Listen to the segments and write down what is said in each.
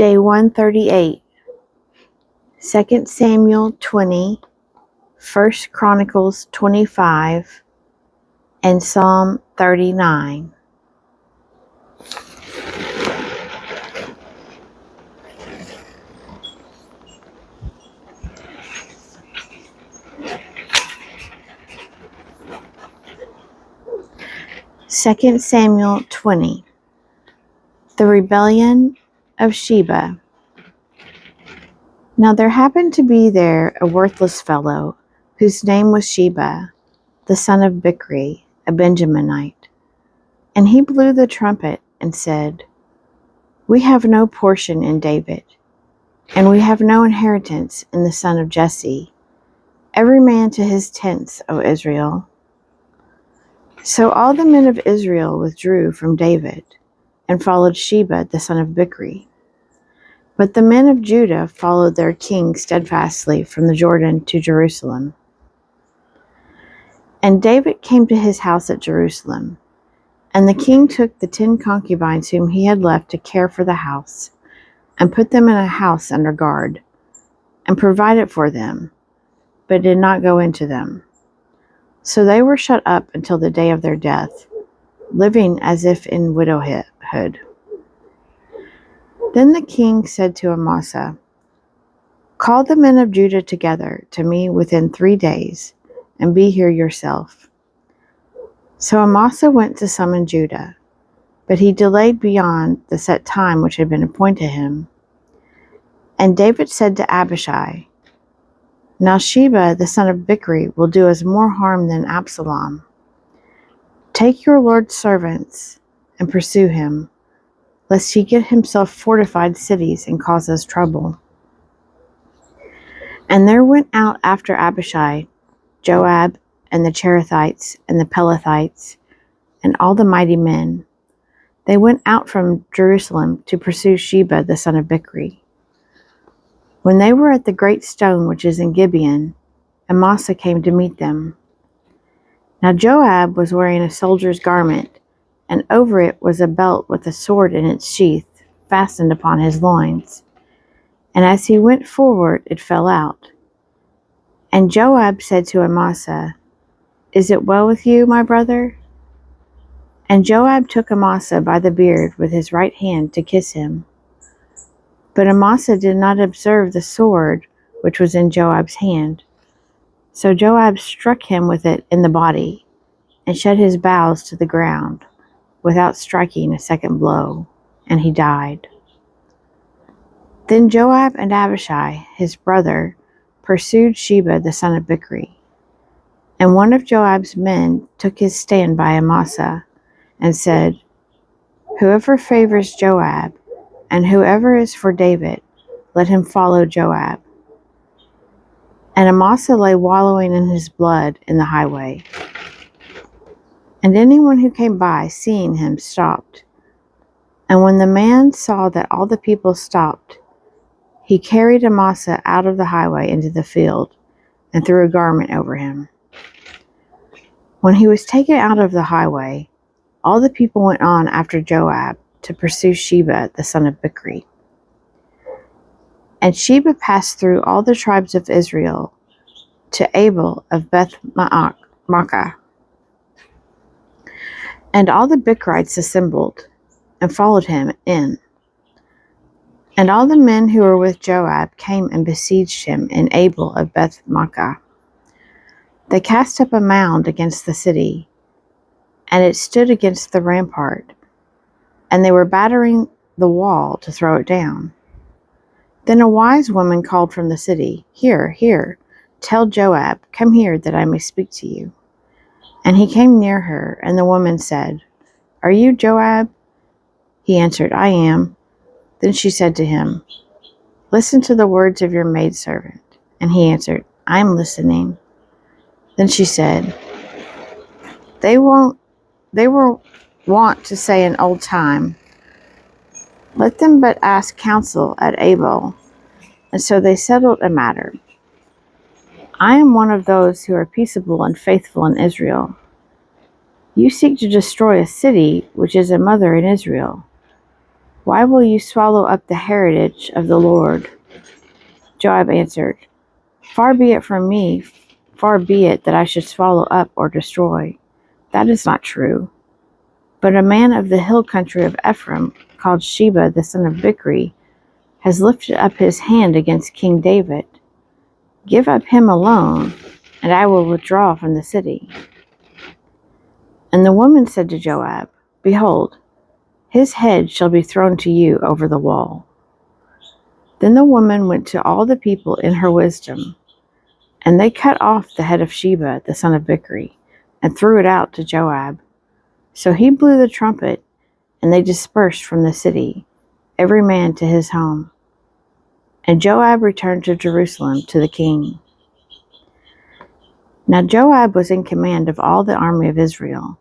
Day 138, 2 Samuel 20, 1 Chronicles 25, and Psalm 39. Second Samuel 20. The rebellion of Sheba. Now there happened to be there a worthless fellow, whose name was Sheba, the son of Bichri, a Benjaminite. And he blew the trumpet and said, "We have no portion in David, and we have no inheritance in the son of Jesse. Every man to his tents, O Israel." So all the men of Israel withdrew from David, and followed Sheba the son of Bichri. But the men of Judah followed their king steadfastly from the Jordan to Jerusalem. And David came to his house at Jerusalem, and the king took the 10 concubines whom he had left to care for the house, and put them in a house under guard, and provided for them, but did not go into them. So they were shut up until the day of their death, living as if in widowhood. Then the king said to Amasa, "Call the men of Judah together to me within 3 days, and be here yourself." So Amasa went to summon Judah, but he delayed beyond the set time which had been appointed him. And David said to Abishai, "Now Sheba the son of Bichri will do us more harm than Absalom. Take your Lord's servants and pursue him, lest he get himself fortified cities and cause us trouble." And there went out after Abishai Joab and the Cherethites and the Pelethites and all the mighty men. They went out from Jerusalem to pursue Sheba the son of Bichri. When they were at the great stone which is in Gibeon, Amasa came to meet them. Now Joab was wearing a soldier's garment, and over it was a belt with a sword in its sheath fastened upon his loins. And as he went forward, it fell out. And Joab said to Amasa, "Is it well with you, my brother?" And Joab took Amasa by the beard with his right hand to kiss him. But Amasa did not observe the sword which was in Joab's hand. So Joab struck him with it in the body, and shed his bowels to the ground, without striking a second blow, and he died. Then Joab and Abishai, his brother, pursued Sheba the son of Bichri. And one of Joab's men took his stand by Amasa, and said, "Whoever favors Joab, and whoever is for David, let him follow Joab." And Amasa lay wallowing in his blood in the highway. And anyone who came by, seeing him, stopped. And when the man saw that all the people stopped, he carried Amasa out of the highway into the field, and threw a garment over him. When he was taken out of the highway, all the people went on after Joab to pursue Sheba the son of Bichri. And Sheba passed through all the tribes of Israel to Abel of Beth-Maachah. And all the Bichrites assembled and followed him in. And all the men who were with Joab came and besieged him in Abel of Beth-Maachah. They cast up a mound against the city, and it stood against the rampart, and they were battering the wall to throw it down. Then a wise woman called from the city, Here, tell Joab, come here that I may speak to you." And he came near her, and the woman said, "Are you Joab?" He answered, "I am." Then she said to him, "Listen to the words of your maidservant." And he answered, "I am listening." Then she said, They were wont to say in old time, "Let them but ask counsel at Abel." And so they settled a matter. I am one of those who are peaceable and faithful in Israel. You seek to destroy a city which is a mother in Israel. Why will you swallow up the heritage of the Lord? Joab answered, Far be it from me, far be it that I should swallow up or destroy. That is not true. But a man of the hill country of Ephraim, called Sheba the son of Bichri, has lifted up his hand against King David. Give up him alone, and I will withdraw from the city. And the woman said to Joab, Behold, his head shall be thrown to you over the wall. Then the woman went to all the people in her wisdom, and they cut off the head of Sheba the son of Bichri, and threw it out to Joab. So he blew the trumpet, and they dispersed from the city, every man to his home. And Joab returned to Jerusalem to the king. Now Joab was in command of all the army of Israel,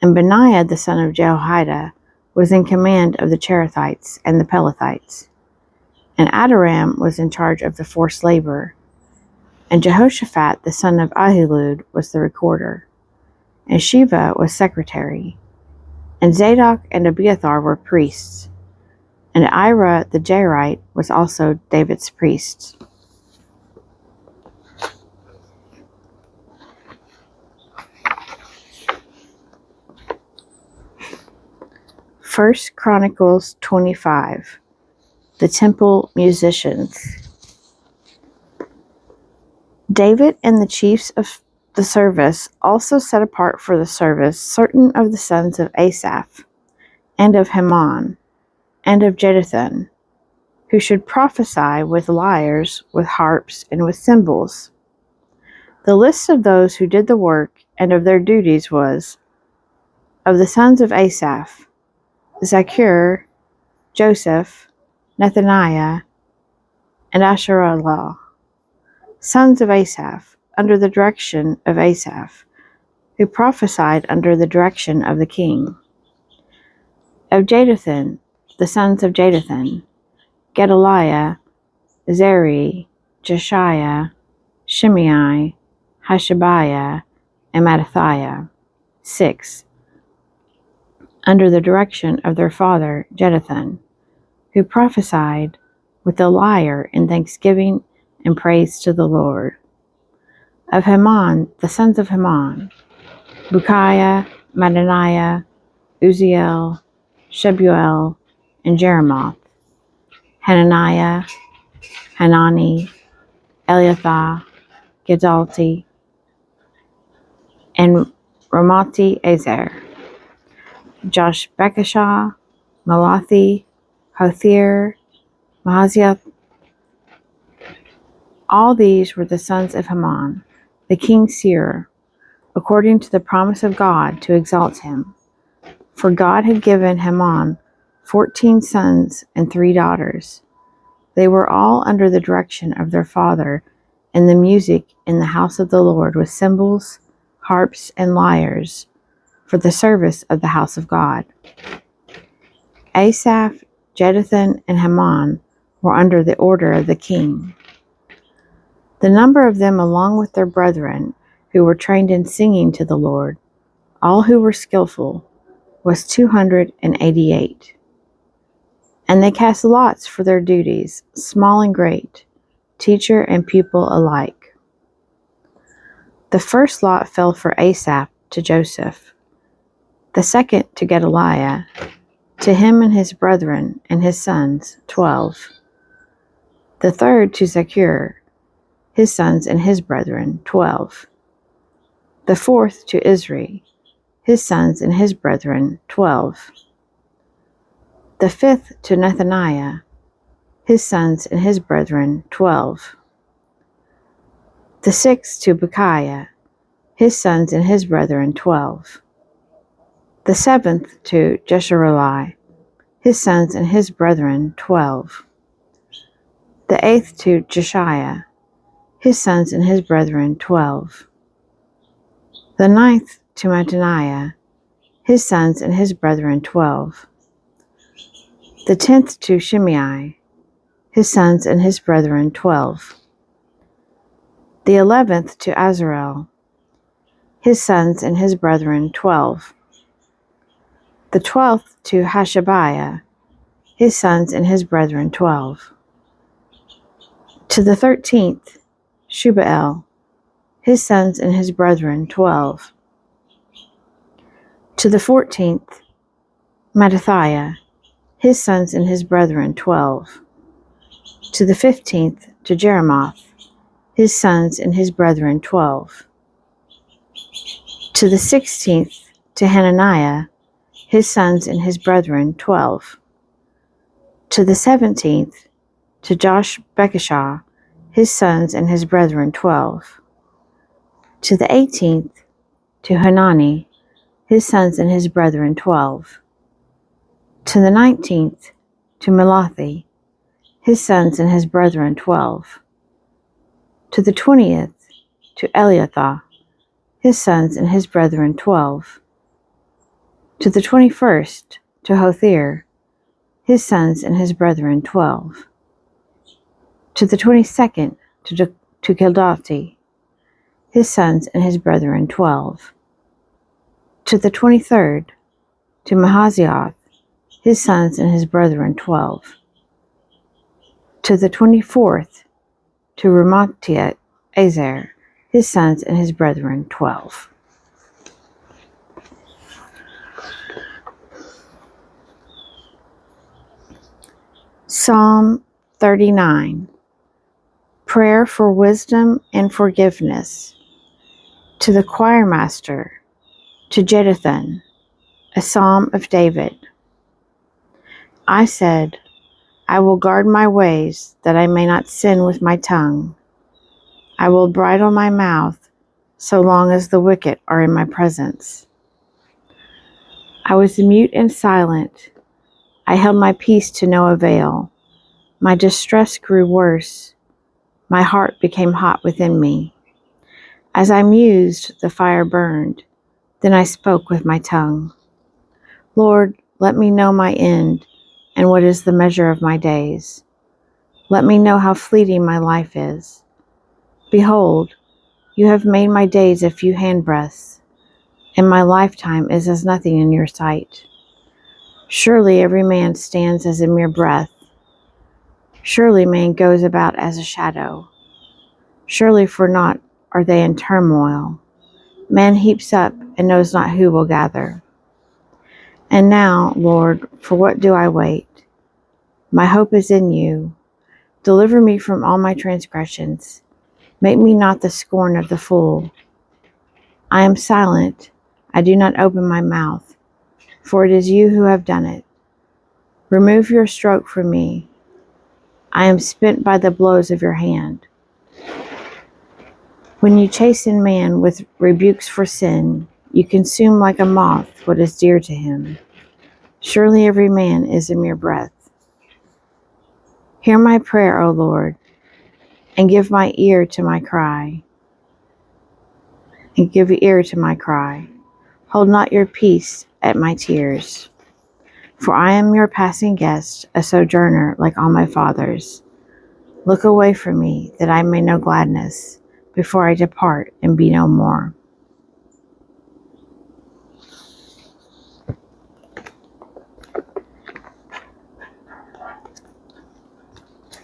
and Benaiah the son of Jehoiada was in command of the Cherethites and the Pelethites, and Adoram was in charge of the forced labor, and Jehoshaphat the son of Ahilud was the recorder, and Sheva was secretary, and Zadok and Abiathar were priests, and Ira the Jairite was also David's priest. First Chronicles 25. The temple musicians. David and the chiefs of the service also set apart for the service certain of the sons of Asaph, and of Heman, and of Jeduthun, who should prophesy with lyres, with harps, and with cymbals. The list of those who did the work and of their duties was, of the sons of Asaph, Zaccur, Joseph, Nethaniah, and Asherah. Sons of Asaph, under the direction of Asaph, who prophesied under the direction of the king. Of Jeduthun, the sons of Jeduthun, Gedaliah, Zeri, Jeshiah, Shimei, Hashabiah, and Mattithiah. 6. Under the direction of their father Jeduthun, who prophesied with the lyre in thanksgiving and praise to the Lord. Of Heman, the sons of Heman, Bukiah, Mattaniah, Uzziel, Shebuel, and Jeremoth, Hananiah, Hanani, Eliathah, Gedalti, and Ramati Ezer, Joshbekashah, Malathi, Hothir, Mahaziah. All these were the sons of Heman, the king's seer, according to the promise of God to exalt him. For God had given Heman 14 sons and 3 daughters. They were all under the direction of their father, and the music in the house of the Lord with cymbals, harps, and lyres, for the service of the house of God. Asaph, Jeduthun, and Heman were under the order of the king. The number of them, along with their brethren, who were trained in singing to the Lord, all who were skillful, was 288. And they cast lots for their duties, small and great, teacher and pupil alike. The first lot fell for Asaph to Joseph, the second to Gedaliah, to him and his brethren and his sons, 12. The third to Zaccur, his sons and his brethren, 12. The fourth to Isri, his sons and his brethren, 12. The fifth to Nethaniah, his sons and his brethren, 12. The sixth to Bukiah, his sons and his brethren, 12. The seventh to Jeshurali, his sons and his brethren, 12. The eighth to Jeshiah, his sons and his brethren, 12. The ninth to Mattaniah, his sons and his brethren, 12. The 10th to Shimei, his sons and his brethren, 12. The 11th to Azarel, his sons and his brethren, 12. The 12th to Hashabiah, his sons and his brethren 12. To the 13th, Shubael, his sons and his brethren 12. To the 14th, Mattithiah, his sons and his brethren 12. To the 15th, to Jeremoth, his sons and his brethren 12. To the 16th, to Hananiah, his sons and his brethren 12. To the 17th, to Joshbekashah, his sons and his brethren 12. To the 18th, to Hanani, his sons and his brethren 12. To the 19th, to Malathi, his sons and his brethren 12. To the 20th, to Eliathah, his sons and his brethren 12. To the 21st, to Hothir, his sons and his brethren 12. To the 22nd, to Gildati, his sons and his brethren 12. To the 23rd, to Mahazioth, his sons and his brethren 12. To the 24th, to Ramathiat Azer, his sons and his brethren 12. Psalm 39. Prayer for wisdom and forgiveness. To the choirmaster, to Jeduthun, a psalm of David. I said, I will guard my ways, that I may not sin with my tongue. I will bridle my mouth, so long as the wicked are in my presence. I was mute and silent. I held my peace to no avail. My distress grew worse. My heart became hot within me. As I mused, the fire burned. Then I spoke with my tongue. Lord, let me know my end, and what is the measure of my days. Let me know how fleeting my life is. Behold, you have made my days a few handbreadths, and my lifetime is as nothing in your sight. Surely every man stands as a mere breath. Surely man goes about as a shadow. Surely for naught are they in turmoil. Man heaps up and knows not who will gather. And now, Lord, for what do I wait? My hope is in you. Deliver me from all my transgressions. Make me not the scorn of the fool. I am silent. I do not open my mouth, for it is you who have done it. Remove your stroke from me. I am spent by the blows of your hand. When you chasten man with rebukes for sin, you consume like a moth what is dear to him. Surely every man is a mere breath. Hear my prayer, O Lord, and give ear to my cry. Hold not your peace at my tears. For I am your passing guest, a sojourner like all my fathers. Look away from me, that I may know gladness, before I depart and be no more.